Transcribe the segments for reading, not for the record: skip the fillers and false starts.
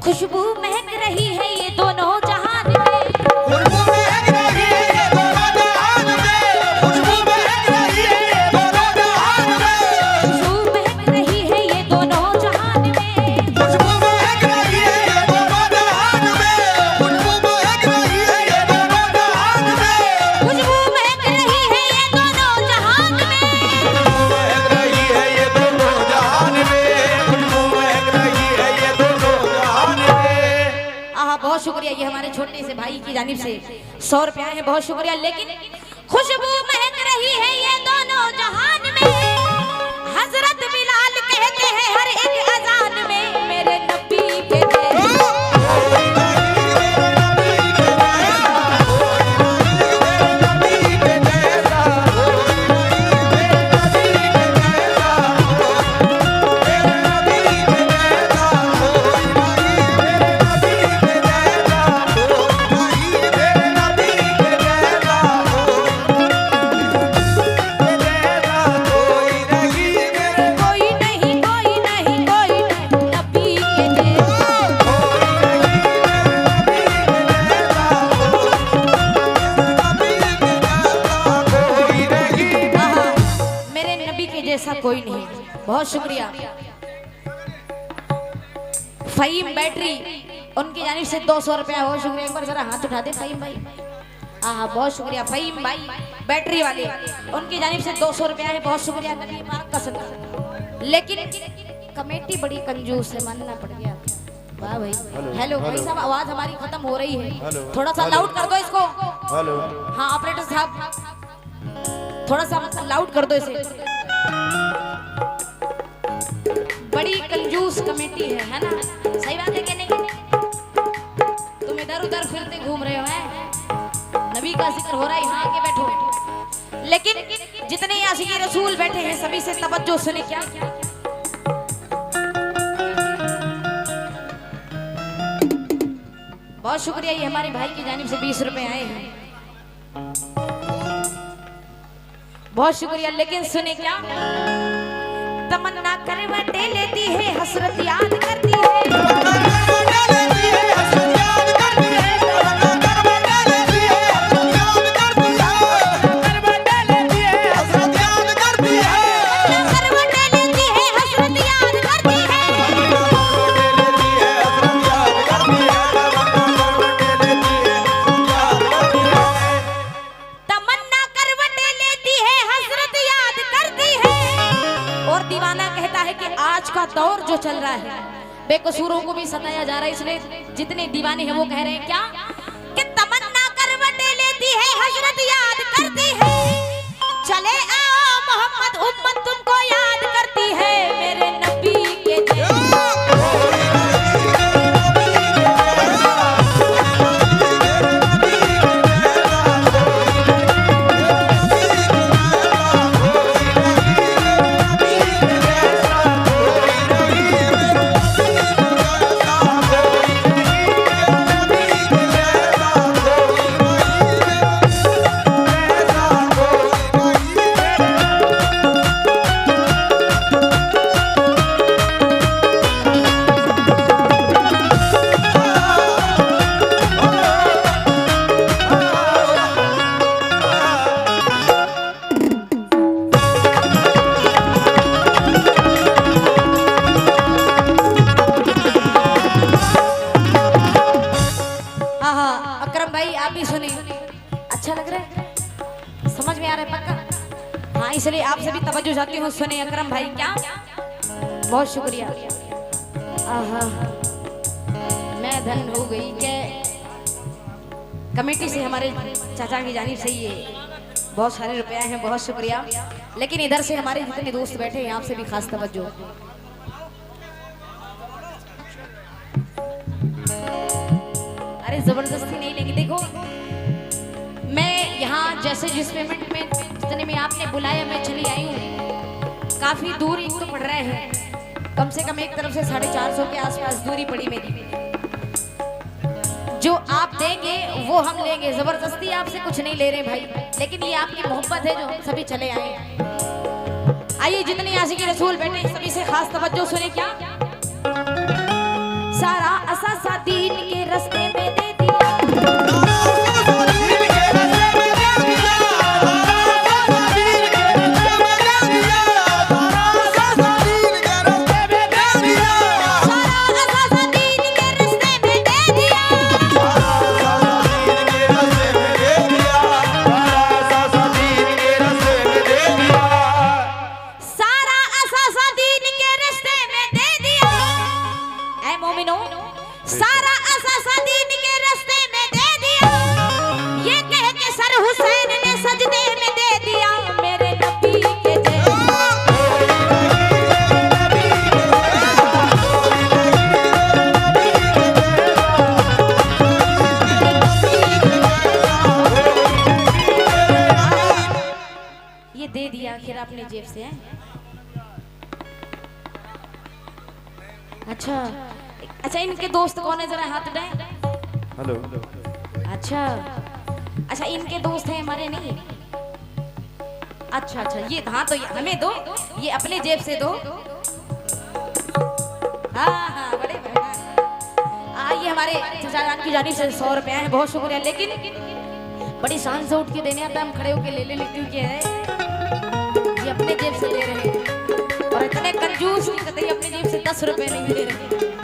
खुशबू महक रही है ये दोनों जहान में, खुशबू महक रही है ये दोनों जहान में, खुशबू महक रही है ये दोनों जहान में, खुशबू महक रही है ये दोनों जहान में, खुशबू महक रही है ये दोनों जहान में, खुशबू महक रही है ये दोनों जहान में, खुशबू महक रही है ये दोनों जहान में, महक रही है ये दोनों जहान में, खुशबू महक रही है ये दोनों जहान में। आहा बहुत शुक्रिया, ये हमारे छोटे से भाई की जानिब से 100 रुपए आए हैं, बहुत शुक्रिया। लेकिन खुशबू महक रही है ये दोनों जहान में, हजरत बिलाल कहते हैं हर एक अजान में मेरे नबी के कोई नहीं कोई नहीं कोई नहीं नबी के जैसा। आहा, मेरे नबी के जैसा कोई नहीं, बहुत शुक्रिया। फहीम बैटरी उनकी जानिब से 200 रुपया, बहुत शुक्रिया। एक बार जरा हाथ उठा दे फहीम भाई। हाँ बहुत शुक्रिया फहीम भाई बैटरी वाले, उनकी जानिब से 200 रुपया है, बहुत शुक्रिया नबी पाक का सदका। लेकिन कमेटी बड़ी कंजूस है, मानना पड़ गया। वाह भाई। हेलो भाई साहब, आवाज हमारी खत्म हो रही है, थोड़ा सा लाउड कर दो इसको। हेलो हाँ ऑपरेटर साहब थोड़ा सा लाउड कर दो इसे। बड़ी कंजूस कमेटी है ना? सही बात है कि नहीं? तुम इधर उधर फिरते घूम रहे हो हैं, नबी का जिक्र हो रहा है, यहाँ आके बैठो। लेकिन जितने आशिकी रसूल बैठे हैं सभी से तवज्जो सुने। क्या बहुत शुक्रिया, ये हमारे भाई की जानिब से 20 रुपए आए हैं, बहुत शुक्रिया। लेकिन सुने क्या, तमन्ना करवटें लेती है, हसरत याद करती है, करवटें लेती है, हसरत याद करती है, तमन्ना करवटें लेती है, हसरत याद करती है। और दीवाना कहता है कि आज का दौर जो चल रहा है, बेकसूरों को भी सताया जा रहा है, इसलिए जितने दीवाने हैं वो कह रहे हैं क्या कि तमन्ना करवटें लेती है, हसरत याद करती है। चले आओ मोहम्मद, उम्मत तुमको याद करती है मेरे नबी के जैसा। अकरम भाई आप भी सुने, अच्छा लग रहा है, समझ में आ रहा है पक्का? हाँ इसलिए आपसे भी तवज्जो चाहती हूँ, सुने अकरम भाई। क्या बहुत शुक्रिया। आहा मैं धन हो गई के कमेटी से हमारे चाचा की जानिब से ये बहुत सारे रुपया हैं, बहुत शुक्रिया। लेकिन इधर से हमारे जितने दोस्त बैठे हैं आपसे भी खास तवज्जो। अरे जबरदस्ती नहीं लेंगे, देखो मैं यहाँ जैसे जिस पेमेंट में जितने में आपने बुलाया मैं चली आई हूँ। काफी दूर एक तो पड़ रहे हैं, कम से कम एक तरफ से 450 के आसपास दूरी पड़ी मेरी। जो आप देंगे वो हम लेंगे, जबरदस्ती आपसे कुछ नहीं ले रहे भाई, लेकिन ये आपकी मोहब्बत है जो हम सभी चले आए हैं। आइए जितने आशिक रसूल बैठे सभी से खास तवज्जो सुने। क्या सारा असा सारा असासा दीन के रास्ते में दे दिया, ये कह के सर हुसैन ने सजदे में दे दिया, मेरे नबी के जैसा। ये दे दिया आखिर अपने जेब से है। अच्छा अच्छा, इनके दोस्त कौन है, जरा हाथ उठाएं। हेलो अच्छा अच्छा, इनके दोस्त हैं, हमारे नहीं। अच्छा अच्छा, ये हाँ, तो ये हमें दो, ये अपने जेब से दो। हाँ हाँ, बड़े ये हमारे चाचा जान की जानी से 100 रुपया है, बहुत शुक्रिया। लेकिन बड़ी शान से उठ के देने आता है, हम खड़े होके ले लेती हूँ। क्या है, ये अपने जेब से दे रहे हैं, और इतने कंजूस नहीं करते, अपने जेब से 10 रुपए नहीं दे रहे।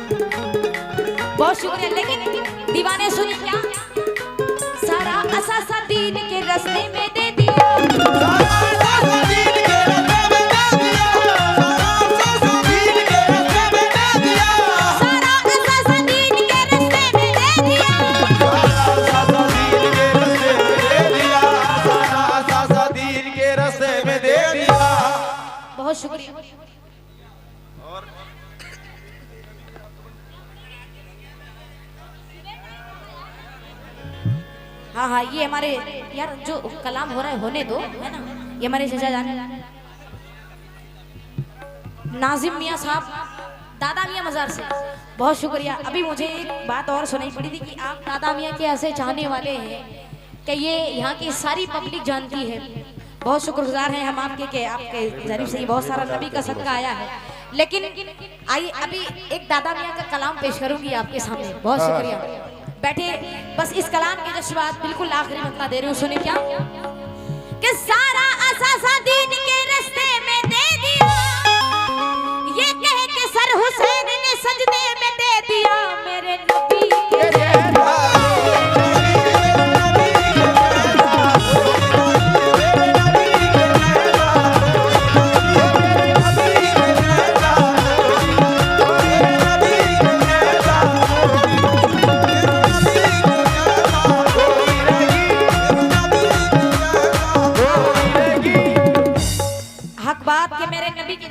बहुत शुक्रिया। लेकिन दीवाने सुनी क्या, सारा असासा दीन के रास्ते में दे दिया, सारा असासा दीन के रास्ते में दे दिया, सारा असासा दीन के रास्ते में दे दिया, सारा असासा दीन के रास्ते में दे दिया, सारा असासा दीन के रास्ते में दे दिया, सारा असासा दीन के रास्ते में दे दिया। बहुत शुक्रिया। हाँ हाँ, ये हमारे यार जो कलाम हो रहा है होने दो, है ना। ये हमारे चाचा जान नाजिम मियाँ साहब, दादा मियाँ मजार से, बहुत शुक्रिया। अभी मुझे एक बात और सुनाई पड़ी थी कि आप दादा मियाँ के ऐसे चाहने वाले हैं कि ये यहाँ की सारी पब्लिक जानती है। बहुत शुक्रगुजार हैं हम आपके कि आपके जरिए से बहुत सारा नबी का सदका आया है। लेकिन आइए अभी एक दादा मियाँ का कलाम पेश करूंगी आपके सामने। बहुत शुक्रिया, बैठे। बस इस कलाम के जज्बात बिल्कुल आखिरी मतला दे रही हूँ, सुने क्या, कि सारा असासा दीन के रास्ते में दे दिया, ये कह के सर हुसैन ने सजदे में दे दिया, मेरे नबी के जैसा।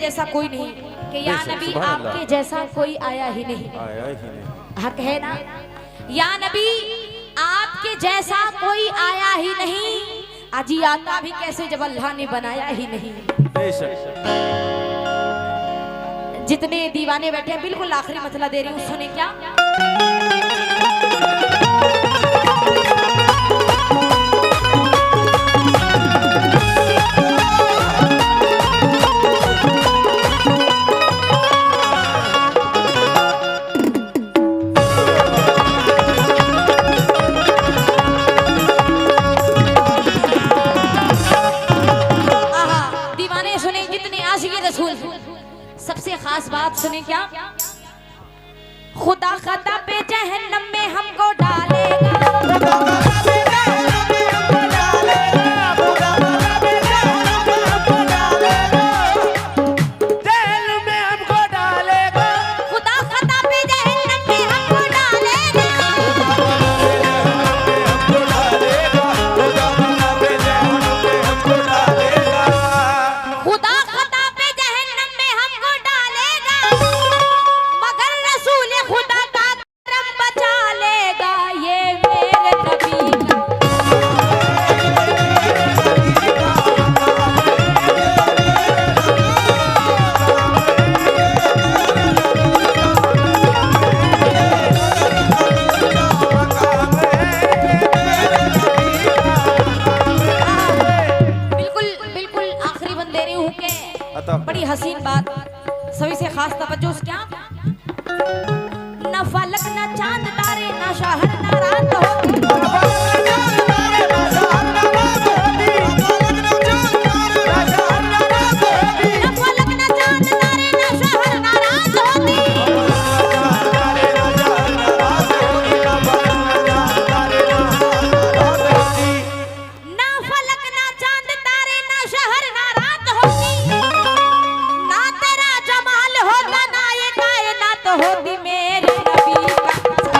जैसा कोई नहीं, कि या नबी आपके जैसा कोई आया ही नहीं, हक है ना। या नबी आपके जैसा कोई आया ही नहीं, अजी आता भी कैसे जब अल्लाह ने बनाया ही नहीं। जितने दीवाने बैठे हैं बिल्कुल आखिरी मतला दे रही हूँ, सुने क्या, सबसे खास बात सुने क्या, खुदा खता पे जहन्नम में हमको डालेगा, बड़ी हसीन बात, सभी से खास तवज्जो क्या, न फलक न चांद तारे न शहर न रात होती, न फलक न चांद तारे न शहर न रात होती, न फलक न चांद तारे न शहर न रात होती, होती मेरे नबी का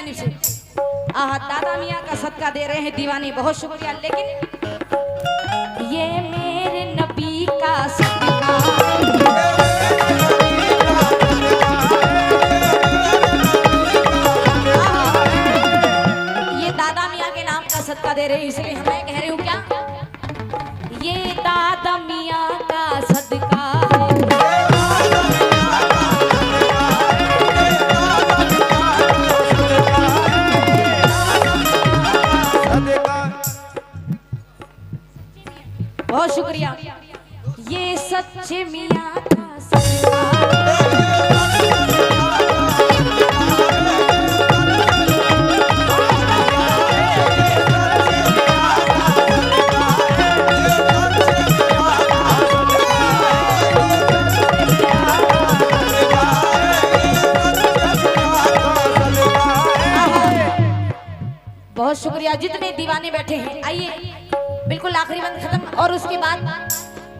जानिब से दादा मियाँ का सदका दे रहे हैं दीवाने, बहुत शुक्रिया। लेकिन ये मेरे नबी का सदका, ये दादा मियाँ के नाम का सदका दे रहे हैं, इसलिए मैं कह रही हूँ क्या, ये दादा मियाँ का सदका बहुत शुक्रिया। ये सच्चे मियाँ का सदका, बहुत शुक्रिया। जितने दीवाने बैठे हैं, आइए बिल्कुल आखिरी बंद खत्म, और उसके बाद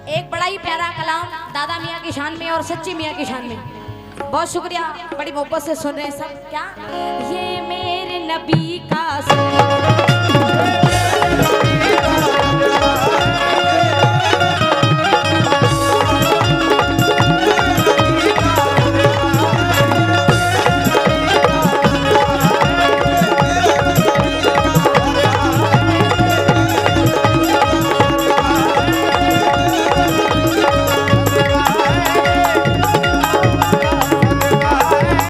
एक बड़ा ही प्यारा कलाम दादा मियाँ की शान में और सच्ची मियाँ की शान में। बहुत शुक्रिया, बड़ी मोहब्बत से सुन रहे हैं सब। क्या ये मेरे नबी का